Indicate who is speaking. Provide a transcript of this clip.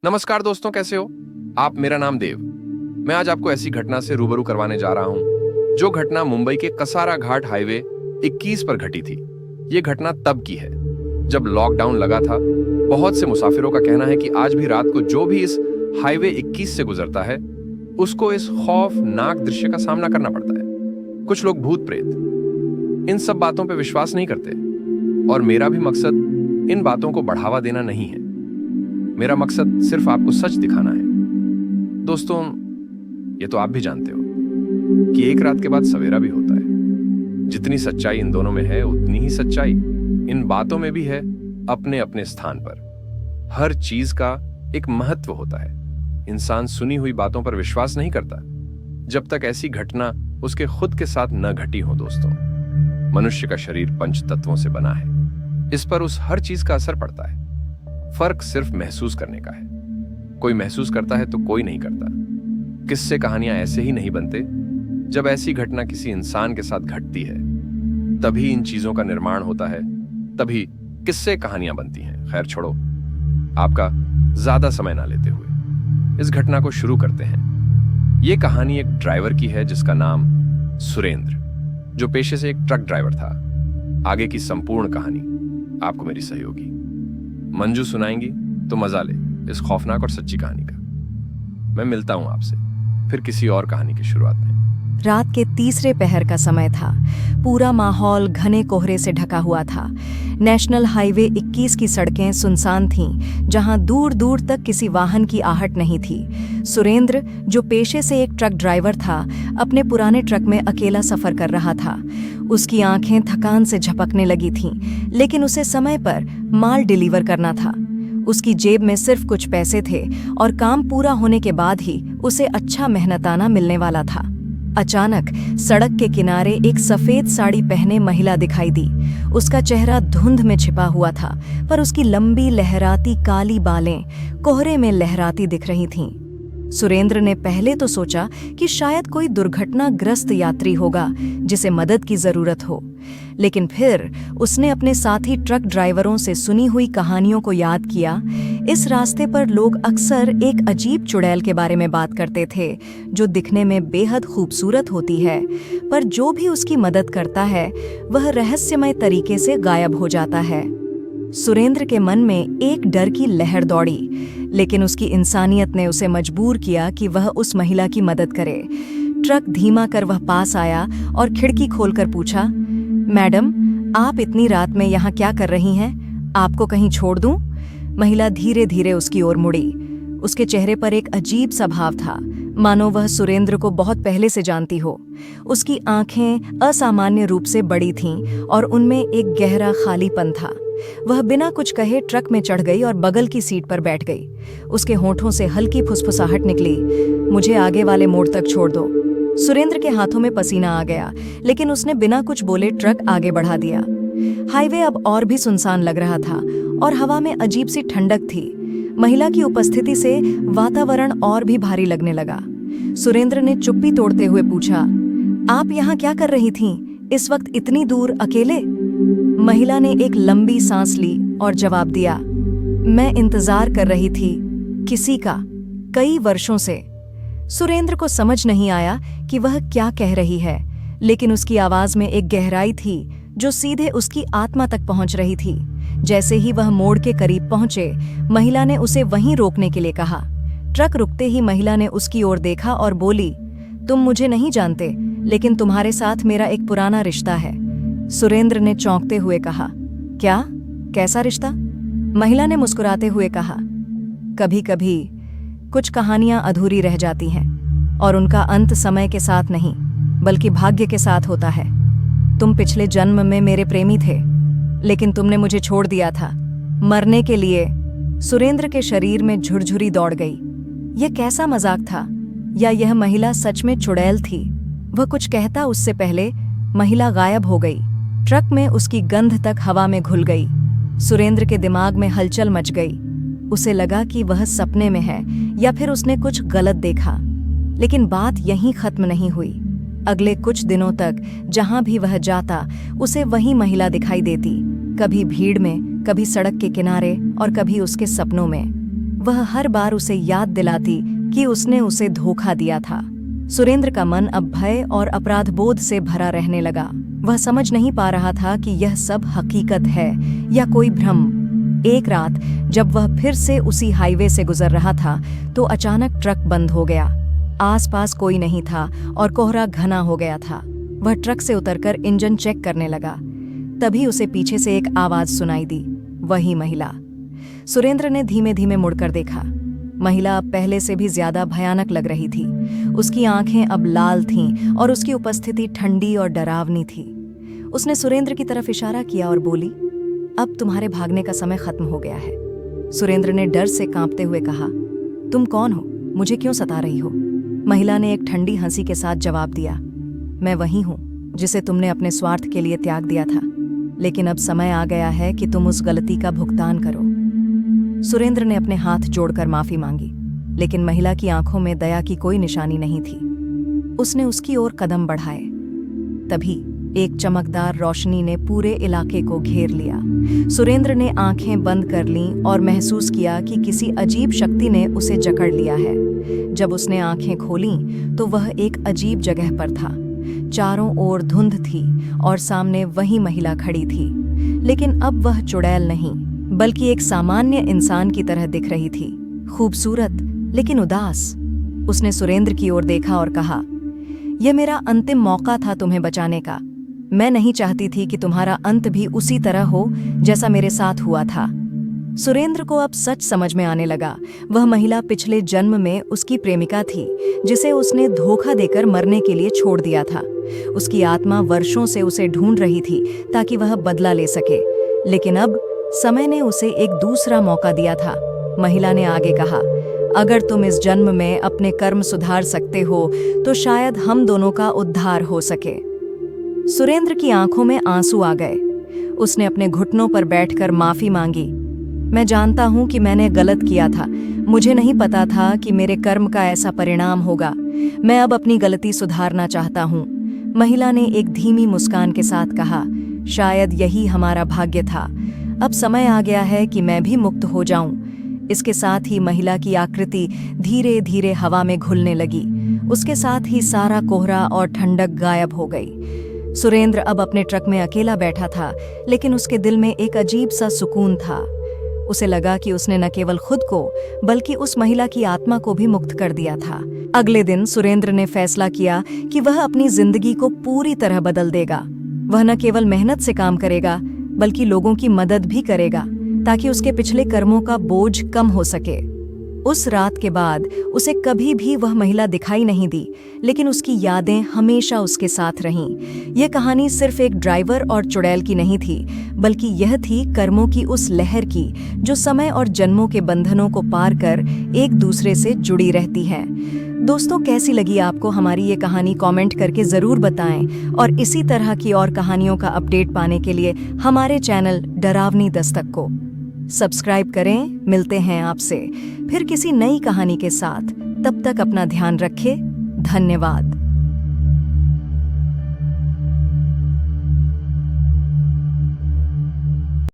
Speaker 1: नमस्कार दोस्तों, कैसे हो आप। मेरा नाम देव। मैं आज आपको ऐसी घटना से रूबरू करवाने जा रहा हूं जो घटना मुंबई के कसारा घाट हाईवे 21 पर घटी थी। ये घटना तब की है जब लॉकडाउन लगा था। बहुत से मुसाफिरों का कहना है कि आज भी रात को जो भी इस हाईवे 21 से गुजरता है उसको इस खौफनाक दृश्य का सामना करना पड़ता है। कुछ लोग भूत प्रेत इन सब बातों पर विश्वास नहीं करते और मेरा भी मकसद इन बातों को बढ़ावा देना नहीं है। मेरा मकसद सिर्फ आपको सच दिखाना है। दोस्तों, ये तो आप भी जानते हो कि एक रात के बाद सवेरा भी होता है। जितनी सच्चाई इन दोनों में है उतनी ही सच्चाई इन बातों में भी है, अपने अपने स्थान पर। हर चीज का एक महत्व होता है। इंसान सुनी हुई बातों पर विश्वास नहीं करता जब तक ऐसी घटना उसके खुद के साथ न घटी हो। दोस्तों, मनुष्य का शरीर पंच तत्वों से बना है। इस पर उस हर चीज का असर पड़ता है। फर्क सिर्फ महसूस करने का है। कोई महसूस करता है तो कोई नहीं करता। किस्से कहानियां ऐसे ही नहीं बनते। जब ऐसी घटना किसी इंसान के साथ घटती है तभी इन चीजों का निर्माण होता है, तभी किस्से कहानियां बनती हैं। खैर छोड़ो, आपका ज्यादा समय ना लेते हुए इस घटना को शुरू करते हैं। ये कहानी एक ड्राइवर की है जिसका नाम सुरेंद्र, जो पेशे से एक ट्रक ड्राइवर था। आगे की संपूर्ण कहानी आपको मेरी सहयोगी मंजू सुनाएंगी, तो मजा ले इस खौफनाक और सच्ची कहानी का। मैं मिलता हूं आपसे फिर किसी और कहानी की शुरुआत में।
Speaker 2: रात के तीसरे पहर का समय था। पूरा माहौल घने कोहरे से ढका हुआ था। नेशनल हाईवे 21 की सड़कें सुनसान थीं, जहां दूर दूर तक किसी वाहन की आहट नहीं थी। सुरेंद्र, जो पेशे से एक ट्रक ड्राइवर था, अपने पुराने ट्रक में अकेला सफर कर रहा था। उसकी आंखें थकान से झपकने लगी थीं, लेकिन उसे समय पर माल डिलीवर करना था। उसकी जेब में सिर्फ कुछ पैसे थे और काम पूरा होने के बाद ही उसे अच्छा मेहनताना मिलने वाला था। अचानक सड़क के किनारे एक सफेद साड़ी पहने महिला दिखाई दी। उसका चेहरा धुंध में छिपा हुआ था, पर उसकी लंबी लहराती काली बालें कोहरे में लहराती दिख रही थीं। सुरेंद्र ने पहले तो सोचा कि शायद कोई दुर्घटनाग्रस्त यात्री होगा जिसे मदद की जरूरत हो, लेकिन फिर उसने अपने साथी ट्रक ड्राइवरों से सुनी हुई कहानियों को याद किया। इस रास्ते पर लोग अक्सर एक अजीब चुड़ैल के बारे में बात करते थे, जो दिखने में बेहद खूबसूरत होती है, पर जो भी उसकी मदद करता है वह रहस्यमय तरीके से गायब हो जाता है। सुरेंद्र के मन में एक डर की लहर दौड़ी, लेकिन उसकी इंसानियत ने उसे मजबूर किया कि वह उस महिला की मदद करे। ट्रक धीमा कर वह पास आया और खिड़की खोलकर पूछा, मैडम, आप इतनी रात में यहाँ क्या कर रही हैं? आपको कहीं छोड़ दूं? महिला धीरे धीरे उसकी ओर मुड़ी। उसके चेहरे पर एक अजीब सा भाव था, मानो वह सुरेंद्र को बहुत पहले से जानती हो। उसकी आंखें असामान्य रूप से बड़ी थीं और उनमें एक गहरा खालीपन था। वह बिना कुछ कहे ट्रक में चढ़ गई और बगल की सीट पर बैठ गई। उसके होठों से हल्की फुसफुसाहट निकली, मुझे आगे वाले मोड़ तक छोड़ दो। सुरेंद्र के हाथों में पसीना आ गया, लेकिन उसने बिना कुछ बोले ट्रक आगे बढ़ा दिया। हाईवे अब और भी सुनसान लग रहा था और हवा में अजीब सी ठंडक थी। महिला की उपस्थिति से वातावरण और भी भारी लगने लगा। सुरेंद्र ने चुप्पी तोड़ते हुए पूछा, आप यहाँ क्या कर रही थीं इस वक्त इतनी दूर अकेले? महिला ने एक लंबी सांस ली और जवाब दिया, मैं इंतजार कर रही थी किसी का, कई वर्षों से। सुरेंद्र को समझ नहीं आया कि वह क्या कह रही है, लेकिन उसकी आवाज में एक गहराई थी जो सीधे उसकी आत्मा तक पहुंच रही थी। जैसे ही वह मोड़ के करीब पहुंचे, महिला ने उसे वहीं रोकने के लिए कहा। ट्रक रुकते ही महिला ने उसकी ओर देखा और बोली, तुम मुझे नहीं जानते, लेकिन तुम्हारे साथ मेरा एक पुराना रिश्ता है। सुरेंद्र ने चौंकते हुए कहा, क्या? कैसा रिश्ता? महिला ने मुस्कुराते हुए कहा, कभी कभी कुछ कहानियां अधूरी रह जाती हैं और उनका अंत समय के साथ नहीं बल्कि भाग्य के साथ होता है। तुम पिछले जन्म में मेरे प्रेमी थे, लेकिन तुमने मुझे छोड़ दिया था मरने के लिए। सुरेंद्र के शरीर में झुरझुरी दौड़ गई। यह कैसा मजाक था, या यह महिला सच में चुड़ैल थी? वह कुछ कहता उससे पहले महिला गायब हो गई। ट्रक में उसकी गंध तक हवा में घुल गई। सुरेंद्र के दिमाग में हलचल मच गई। उसे लगा कि वह सपने में है या फिर उसने कुछ गलत देखा, लेकिन बात यहीं खत्म नहीं हुई। अगले कुछ दिनों तक जहां भी वह जाता उसे वही महिला दिखाई देती, कभी भीड़ में, कभी सड़क के किनारे और कभी उसके सपनों में। वह हर बार उसे याद दिलाती कि उसने उसे धोखा दिया था। सुरेंद्र का मन अब भय और अपराध बोध से भरा रहने लगा। वह समझ नहीं पा रहा था कि यह सब हकीकत है या कोई भ्रम। एक रात जब वह फिर से उसी हाईवे से गुजर रहा था तो अचानक ट्रक बंद हो गया। आसपास कोई नहीं था और कोहरा घना हो गया था। वह ट्रक से उतरकर इंजन चेक करने लगा। तभी उसे पीछे से एक आवाज सुनाई दी, वही महिला। सुरेंद्र ने धीमे धीमे मुड़कर देखा। महिला अब पहले से भी ज्यादा भयानक लग रही थी। उसकी आंखें अब लाल थीं और उसकी उपस्थिति ठंडी और डरावनी थी। उसने सुरेंद्र की तरफ इशारा किया और बोली, अब तुम्हारे भागने का समय खत्म हो गया है। सुरेंद्र ने डर से कांपते हुए कहा, तुम कौन हो? मुझे क्यों सता रही हो? महिला ने एक ठंडी हंसी के साथ जवाब दिया, मैं वही हूं जिसे तुमने अपने स्वार्थ के लिए त्याग दिया था, लेकिन अब समय आ गया है कि तुम उस गलती का भुगतान करो। सुरेंद्र ने अपने हाथ जोड़कर माफी मांगी, लेकिन महिला की आंखों में दया की कोई निशानी नहीं थी। उसने उसकी ओर कदम बढ़ाए। तभी एक चमकदार रोशनी ने पूरे इलाके को घेर लिया। सुरेंद्र ने आंखें बंद कर लीं और महसूस किया कि किसी अजीब शक्ति ने उसे जकड़ लिया है। जब उसने आंखें खोलीं तो वह एक अजीब जगह पर था। चारों ओर धुंध थी और सामने वही महिला खड़ी थी, लेकिन अब वह चुड़ैल नहीं बल्कि एक सामान्य इंसान की तरह दिख रही थी, खूबसूरत लेकिन उदास। उसने सुरेंद्र की ओर देखा और कहा, यह मेरा अंतिम मौका था तुम्हें बचाने का। मैं नहीं चाहती थी कि तुम्हारा अंत भी उसी तरह हो जैसा मेरे साथ हुआ था। सुरेंद्र को अब सच समझ में आने लगा। वह महिला पिछले जन्म में उसकी प्रेमिका थी, जिसे उसने धोखा देकर मरने के लिए छोड़ दिया था। उसकी आत्मा वर्षों से उसे ढूंढ रही थी ताकि वह बदला ले सके, लेकिन अब समय ने उसे एक दूसरा मौका दिया था। महिला ने आगे कहा, अगर तुम इस जन्म में अपने कर्म सुधार सकते हो तो शायद हम दोनों का उद्धार हो सके। सुरेंद्र की आंखों में आंसू आ गए। उसने अपने घुटनों पर बैठकर माफी मांगी। मैं जानता हूं कि मैंने गलत किया था। मुझे नहीं पता था कि मेरे कर्म का ऐसा परिणाम होगा। मैं अब अपनी गलती सुधारना चाहता हूं। महिला ने एक धीमी मुस्कान के साथ कहा, शायद यही हमारा भाग्य था। अब समय आ गया है कि मैं भी मुक्त हो जाऊं। इसके साथ ही महिला की आकृति धीरे धीरे हवा में घुलने लगी। उसके साथ ही सारा कोहरा और ठंडक गायब हो गई। सुरेंद्र अब अपने ट्रक में अकेला बैठा था, लेकिन उसके दिल में एक अजीब सा सुकून था। उसे लगा कि उसने न केवल खुद को बल्कि उस महिला की आत्मा को भी मुक्त कर दिया था। अगले दिन सुरेंद्र ने फैसला किया कि वह अपनी जिंदगी को पूरी तरह बदल देगा। वह न केवल मेहनत से काम करेगा बल्कि लोगों की मदद भी करेगा ताकि उसके पिछले कर्मों का बोझ कम हो सके। उस रात के बाद उसे कभी भी वह महिला दिखाई नहीं दी, लेकिन उसकी यादें हमेशा उसके साथ रहीं। यह कहानी सिर्फ एक ड्राइवर और चुड़ैल की नहीं थी, बल्कि यह थी कर्मों की उस लहर की जो समय और जन्मों के बंधनों को पार कर एक दूसरे से जुड़ी रहती है। दोस्तों, कैसी लगी आपको हमारी ये कहानी? कमेंट करके ज़रूर बताएं और इसी तरह की और कहानियों का अपडेट पाने के लिए हमारे चैनल डरावनी दस्तक को सब्सक्राइब करें। मिलते हैं आपसे फिर किसी नई कहानी के साथ। तब तक अपना ध्यान रखें। धन्यवाद।